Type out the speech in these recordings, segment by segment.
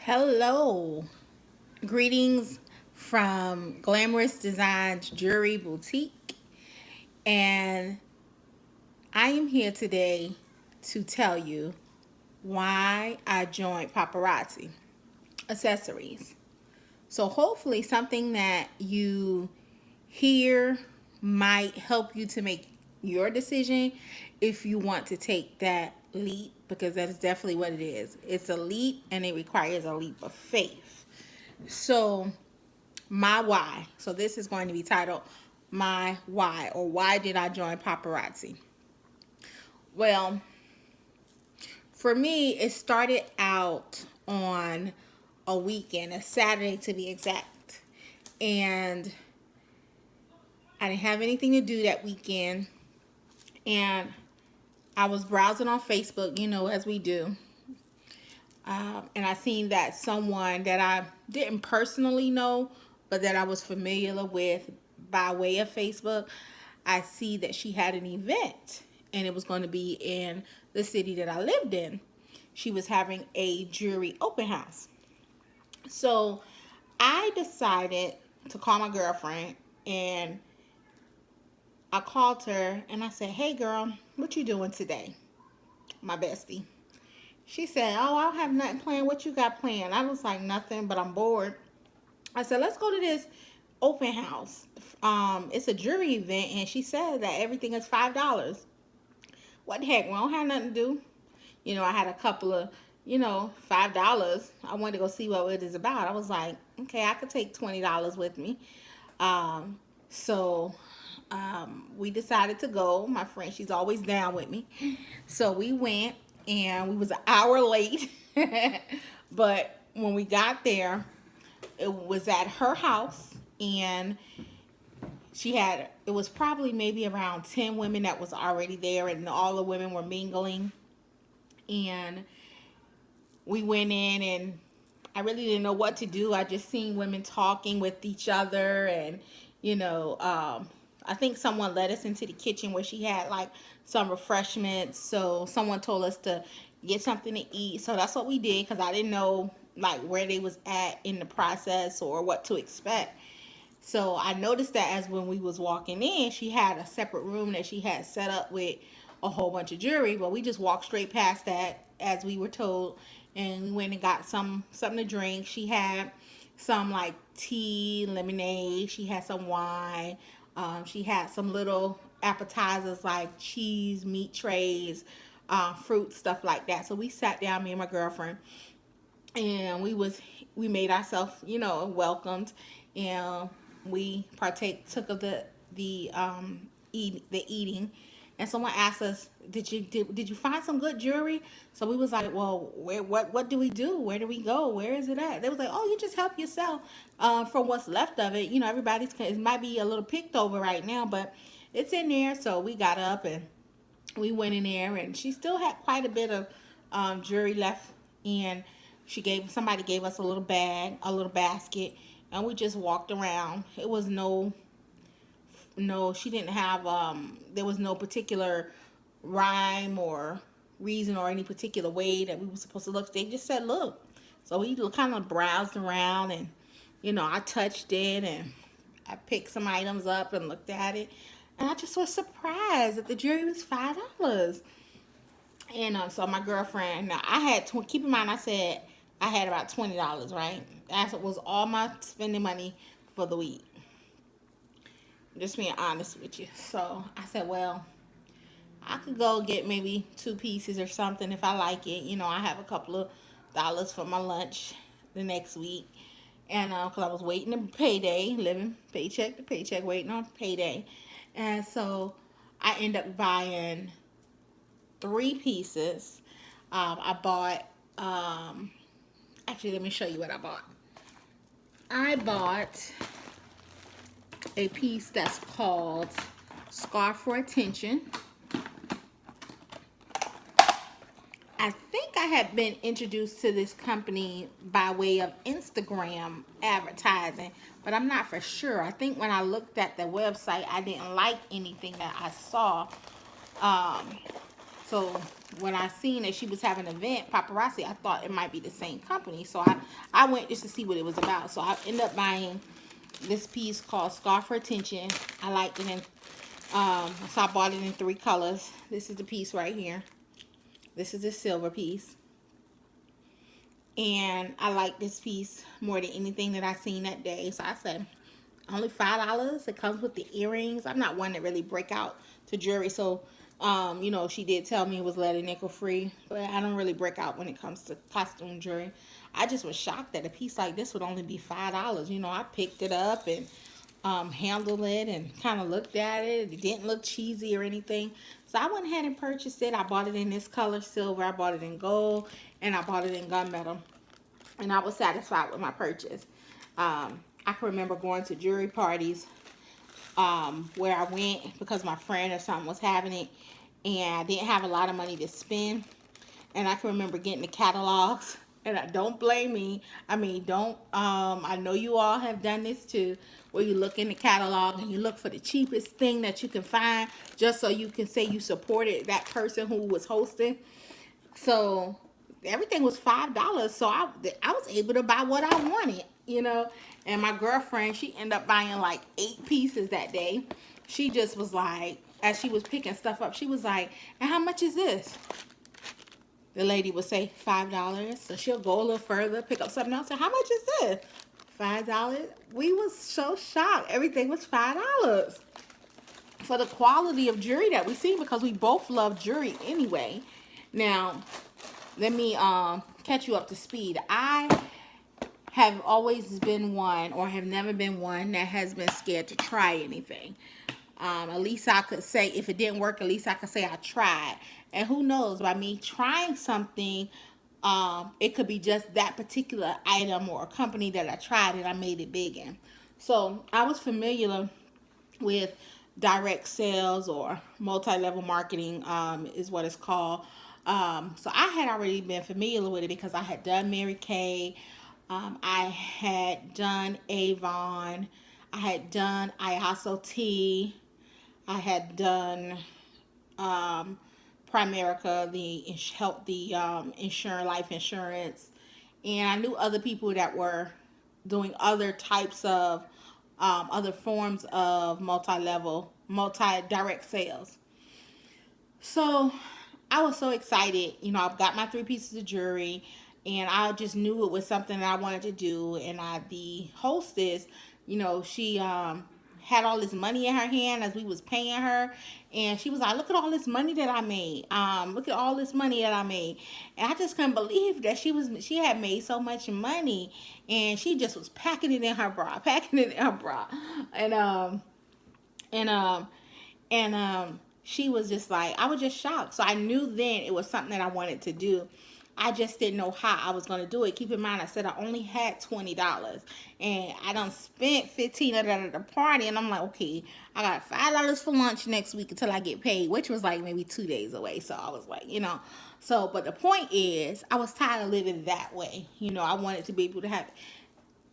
Hello, greetings from Glamorous Designs Jewelry Boutique, and I am here today to tell you why I joined Paparazzi Accessories. So, hopefully, something that you hear might help you to make your decision if you want to take that leap, because that is definitely what it is. It's a leap and it requires a leap of faith. So, my why. So this is going to be titled My Why, or Why Did I Join Paparazzi? Well, for me, it started out on a weekend, a Saturday to be exact. And I didn't have anything to do that weekend. And I was browsing on Facebook, as we do. And I seen that someone that I didn't personally know, but that I was familiar with by way of Facebook, I see that she had an event and it was going to be in the city that I lived in. She was having a jewelry open house. So I decided to call my girlfriend, and I called her and I said, "Hey girl, what you doing today?" My bestie. She said, "Oh, I don't have nothing planned. What you got planned?" I was like, "Nothing, but I'm bored." I said, "Let's go to this open house. It's a jewelry event," and she said that everything is $5. What the heck? We don't have nothing to do. I had a couple of, $5. I wanted to go see what it is about. I was like, okay, I could take $20 with me. So we decided to go. My friend, she's always down with me. So we went, and we was an hour late. But when we got there, it was at her house, and it was probably maybe around 10 women that was already there, and all the women were mingling. And we went in, and I really didn't know what to do. I just seen women talking with each other, and I think someone led us into the kitchen where she had like some refreshments. So someone told us to get something to eat. So that's what we did, because I didn't know like where they was at in the process or what to expect. So I noticed that as when we was walking in, she had a separate room that she had set up with a whole bunch of jewelry, but we just walked straight past that as we were told, and we went and got something to drink. She had some like tea, lemonade. She had some wine. She had some little appetizers like cheese, meat trays, fruit, stuff like that. So we sat down, me and my girlfriend, and we made ourselves welcomed, and we took of the eating. And someone asked us, did you find some good jewelry? So we was like, well, what do we do? Where do we go? Where is it at? They was like, oh, you just help yourself from what's left of it. It might be a little picked over right now, but it's in there. So we got up and we went in there, and she still had quite a bit of jewelry left. And somebody gave us a little bag, a little basket, and we just walked around. It was no, she didn't have there was no particular rhyme or reason or any particular way that we were supposed to look. They just said look. So we kind of browsed around, and I touched it, and I picked some items up and looked at it, and I just was surprised that the jewelry was $5. And so my girlfriend, now I had keep in mind, I said I had about $20, right? That was all my spending money for the week. Just being honest with you. So I said, well, I could go get maybe two pieces or something if I like it. I have a couple of dollars for my lunch the next week. And because I was waiting to payday, living paycheck to paycheck, waiting on payday. And so I end up buying three pieces. I bought, actually, let me show you what I bought. I bought a piece that's called Scarf for Attention. I think I had been introduced to this company by way of Instagram advertising, but I'm not for sure. I think when I looked at the website, I didn't like anything that I saw. So when I seen that she was having an event, Paparazzi, I thought it might be the same company. So I went just to see what it was about. So I ended up buying this piece called Scarf for Attention. I liked it, so I bought it in 3 colors. This is the piece right here. This is the silver piece. And I like this piece more than anything that I seen that day. So I said, only $5. It comes with the earrings. I'm not one that really break out to jewelry. So, you know, she did tell me it was lead and nickel free. But I don't really break out when it comes to costume jewelry. I just was shocked that a piece like this would only be $5. You know, I picked it up and handled it and kind of looked at it. It didn't look cheesy or anything. So I went ahead and purchased it. I bought it in this color, silver. I bought it in gold. And I bought it in gunmetal. And I was satisfied with my purchase. I can remember going to jewelry parties where I went because my friend or something was having it. And I didn't have a lot of money to spend. And I can remember getting the catalogs. And I don't blame me. I mean, don't. I know you all have done this too, where you look in the catalog and you look for the cheapest thing that you can find, just so you can say you supported that person who was hosting. So everything was $5. So I was able to buy what I wanted, you know. And my girlfriend, she ended up buying like 8 pieces that day. She just was like, as she was picking stuff up, she was like, and how much is this? The lady would say $5. So she'll go a little further, pick up something else. So how much is this? $5. We was so shocked. Everything was $5 for the quality of jewelry that we see, because we both love jewelry anyway. Now, let me catch you up to speed. I have always been one, or have never been one, that has been scared to try anything. At least I could say, if it didn't work, at least I could say I tried. And who knows, by me trying something, it could be just that particular item or a company that I tried and I made it big in. So I was familiar with direct sales, or multi-level marketing, is what it's called. So I had already been familiar with it because I had done Mary Kay. I had done Avon. I had done IASO T. I had done Primerica, the insurance, life insurance, and I knew other people that were doing other types of other forms of multi-level, multi-direct sales. So I was so excited. You know, I've got my 3 pieces of jewelry, and I just knew it was something that I wanted to do. And the hostess, you know, she had all this money in her hand as we was paying her, and she was like, "Look at all this money that I made. Look at all this money that I made." And I just couldn't believe that she had made so much money, and she just was packing it in her bra, packing it in her bra, and and um she was just like, I was just shocked. So I knew then it was something that I wanted to do. I just didn't know how I was going to do it. Keep in mind, I said I only had $20, and I done spent 15 of that at the party, and I'm like, okay, I got $5 for lunch next week until I get paid, which was like maybe 2 days away. So I was like, you know, so, but the point is, I was tired of living that way. You know, I wanted to be able to have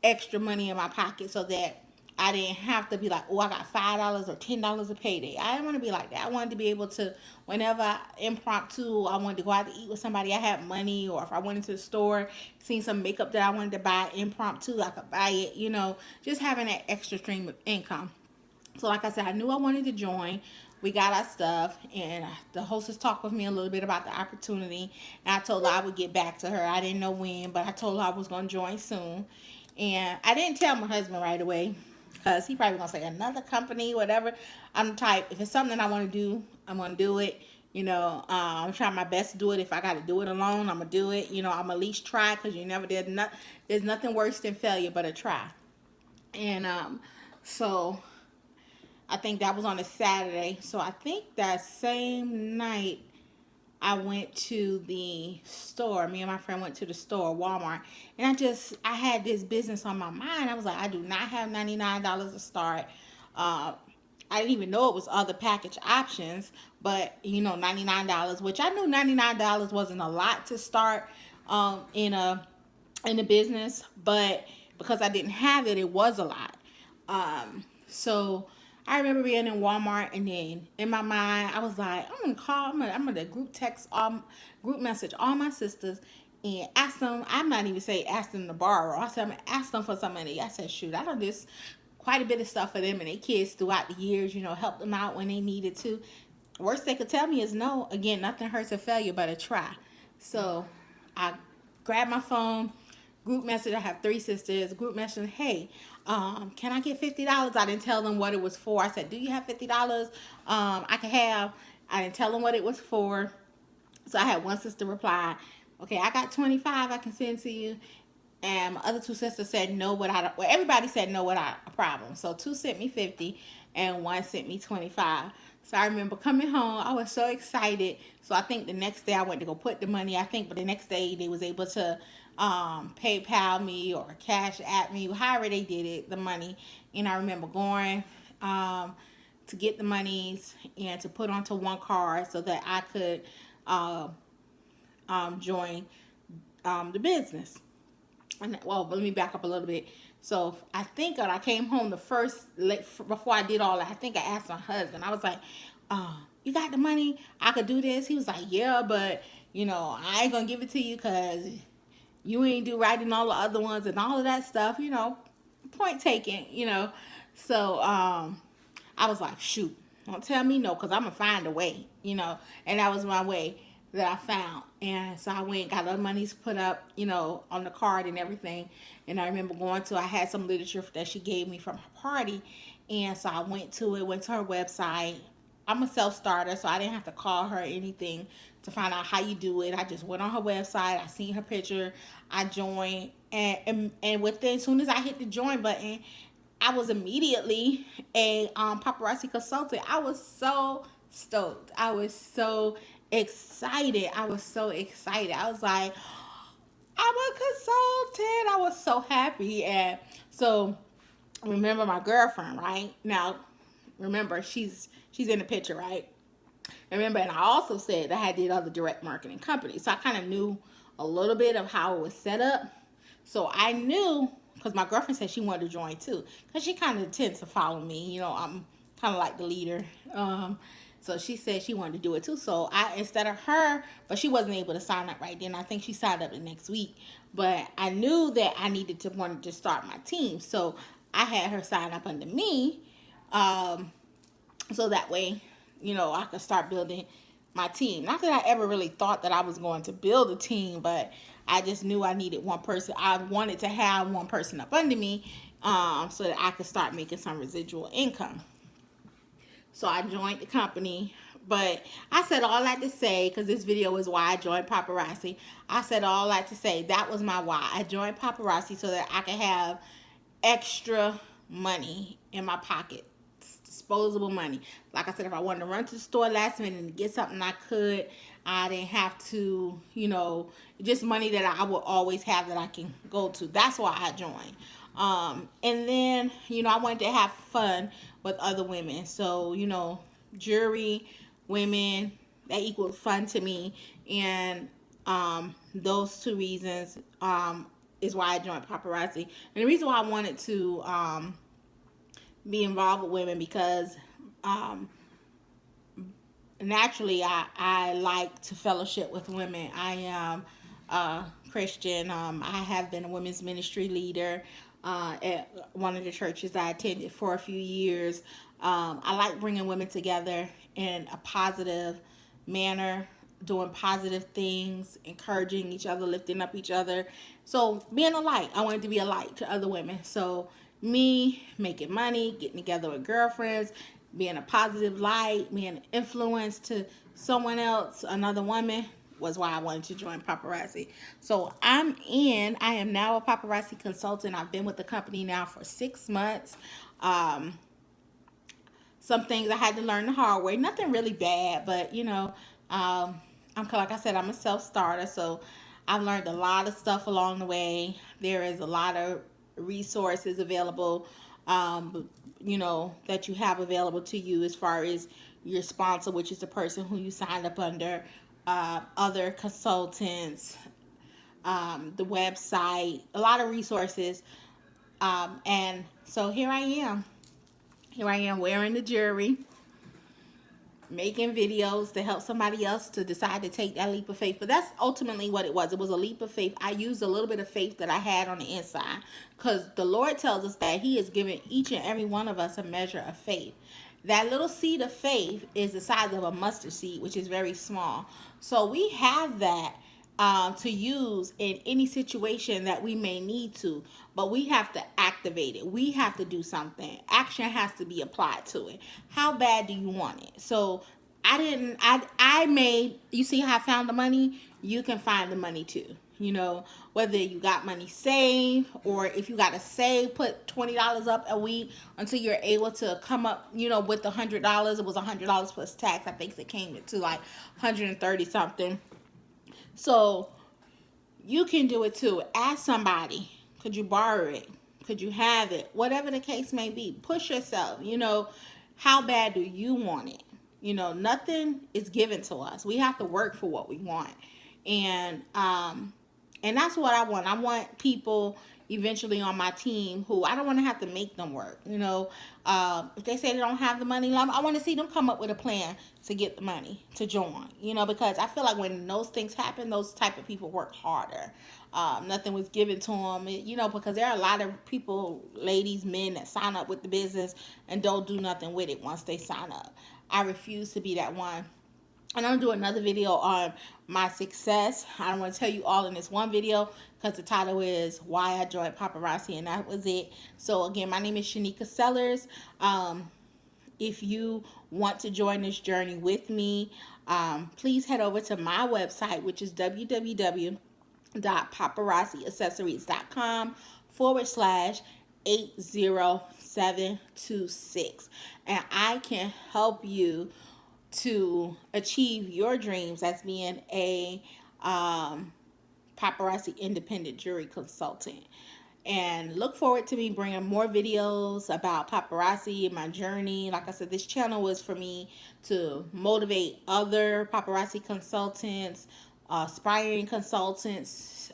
extra money in my pocket so that I didn't have to be like, oh, I got $5 or $10 a payday. I didn't want to be like that. I wanted to be able to, whenever impromptu, I wanted to go out to eat with somebody, I had money, or if I went into the store, seen some makeup that I wanted to buy impromptu, I could buy it, you know, just having that extra stream of income. So like I said, I knew I wanted to join. We got our stuff, and the hostess talked with me a little bit about the opportunity, and I told her I would get back to her. I didn't know when, but I told her I was going to join soon. And I didn't tell my husband right away, because he probably gonna say another company, whatever. I'm the type, if it's something I want to do, I'm gonna do it. You know, I'm trying my best to do it. If I got to do it alone, I'm gonna do it. You know, I'm at least try, because you never did. There's nothing worse than failure but a try. And so I think that was on a Saturday. So I think that same night I went to the store. Me and my friend went to the store, Walmart, and I had this business on my mind. I was like, I do not have $99 to start. Uh, I didn't even know it was other package options, but you know, $99, which I knew $99 wasn't a lot to start in a business, but because I didn't have it, it was a lot. So I remember being in Walmart, and then in my mind, I was like, I'm gonna call, I'm gonna group message all my sisters and ask them. I'm not even say ask them to borrow. I said I'm gonna ask them for some money. I said, shoot, I done this quite a bit of stuff for them and their kids throughout the years. Help them out when they needed to. Worst they could tell me is no. Again, nothing hurts a failure but a try. So I grabbed my phone, group message. I have three sisters. Group message. Hey, can I get $50? I didn't tell them what it was for. I said, do you have $50? I can have. I didn't tell them what it was for. So I had one sister reply, okay, I got 25 I can send to you. And my other two sisters said no without a, well, everybody said no without a problem. So two sent me 50 and one sent me 25. So I remember coming home, I was so excited. So I think the next day I went to go put the money. I think, but the next day they was able to PayPal me or cash at me, however they did it, the money. And I remember going to get the monies and to put onto one card so that I could uh, join the business. And well, let me back up a little bit. So I think when I came home the first, before I did all that, I think I asked my husband. I was like, "You got the money? I could do this." He was like, "Yeah, but I ain't gonna give it to you because you ain't do right in all the other ones and all of that stuff." Point taken. So I was like, shoot, don't tell me no, because I'm going to find a way. And that was my way that I found. And so I went and got other monies put up, on the card and everything. And I remember I had some literature that she gave me from her party. And so I went to her website. I'm a self starter, so I didn't have to call her or anything to find out how you do it. I just went on her website. I seen her picture. I joined, and within as soon as I hit the join button, I was immediately a paparazzi consultant. I was so stoked. I was so excited. I was so excited. I was like, I'm a consultant. I was so happy. And so remember my girlfriend, right? Now, remember she's in the picture, right? Remember, and I also said that I did other direct marketing companies. So I kind of knew a little bit of how it was set up. So I knew, because my girlfriend said she wanted to join too, because she kind of tends to follow me. I'm kind of like the leader. So she said she wanted to do it too. So instead of her, but she wasn't able to sign up right then. I think she signed up the next week. But I knew that I wanted to start my team. So I had her sign up under me. So that way, I could start building my team. Not that I ever really thought that I was going to build a team, but I just knew I needed one person. I wanted to have one person up under me, so that I could start making some residual income. So I joined the company. But I said all that to say, because this video is why I joined Paparazzi. I said all that to say that was my why. I joined Paparazzi so that I could have extra money in my pocket, disposable money. Like I said, if I wanted to run to the store last minute and get something, I could. I didn't have to, just money that I will always have that I can go to. That's why I joined. And then, I wanted to have fun with other women. So, jewelry, women, that equals fun to me. And those two reasons is why I joined Paparazzi. And the reason why I wanted to be involved with women because naturally I like to fellowship with women. I am a Christian. I have been a women's ministry leader at one of the churches I attended for a few years. I like bringing women together in a positive manner, doing positive things, encouraging each other, lifting up each other. So being a light, I wanted to be a light to other women. So me making money, getting together with girlfriends, being a positive light, being an influence to someone else, another woman, was why I wanted to join Paparazzi. So I am now a paparazzi consultant. I've been with the company now for 6 months. Some things I had to learn the hard way. Nothing really bad, but like I said, I'm a self starter, so I've learned a lot of stuff along the way. There is a lot of resources available, that you have available to you as far as your sponsor, which is the person who you signed up under, other consultants, the website, a lot of resources. And so here I am. Here I am wearing the jewelry, making videos to help somebody else to decide to take that leap of faith. But that's ultimately what it was. It was a leap of faith. I used a little bit of faith that I had on the inside, because the Lord tells us that He has given each and every one of us a measure of faith. That little seed of faith is the size of a mustard seed, which is very small. So we have that to use in any situation that we may need to, but we have to activate it. We have to do something. Action has to be applied to it. How bad do you want it? So I made, you see how I found the money? You can find the money too. You know, whether you got money saved, or if you got to save, put $20 up a week until you're able to come up, with the $100. It was $100 plus tax. I think it came to like 130 something. So you can do it too. Ask somebody, could you borrow it? Could you have it? Whatever the case may be. Push yourself. How bad do you want it? Nothing is given to us. We have to work for what we want. And that's what I want. I want people eventually on my team who I don't want to have to make them work. If they say they don't have the money, I want to see them come up with a plan to get the money to join. Because I feel like when those things happen, those type of people work harder. Nothing was given to them, because there are a lot of people, ladies, men, that sign up with the business and don't do nothing with it once they sign up. I refuse to be that one. And I'm going to do another video on my success. I don't want to tell you all in this one video, because the title is Why I Joined Paparazzi, and that was it. So again, my name is Shanika Sellers. If you want to join this journey with me, please head over to my website, which is www.paparazziaccessories.com/80726. And I can help you to achieve your dreams as being a paparazzi independent jewelry consultant. And look forward to me bringing more videos about paparazzi and my journey. Like I said, this channel was for me to motivate other paparazzi consultants, aspiring consultants.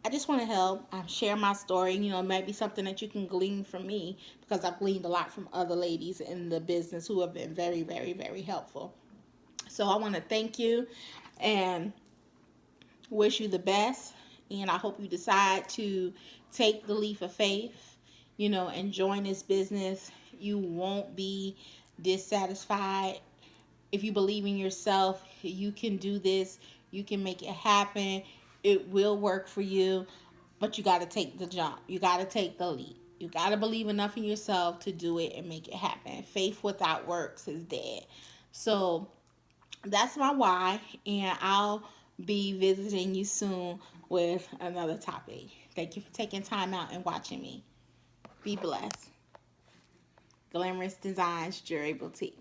I just want to help share my story. It might be something that you can glean from me, because I've gleaned a lot from other ladies in the business who have been very, very, very helpful. So I want to thank you and wish you the best. And I hope you decide to take the leap of faith, and join this business. You won't be dissatisfied. If you believe in yourself, you can do this. You can make it happen. It will work for you, but you got to take the jump. You got to take the leap. You got to believe enough in yourself to do it and make it happen. Faith without works is dead. So that's my why, and I'll be visiting you soon with another topic. Thank you for taking time out and watching me. Be blessed. Glamorous Designs Jewelry Boutique.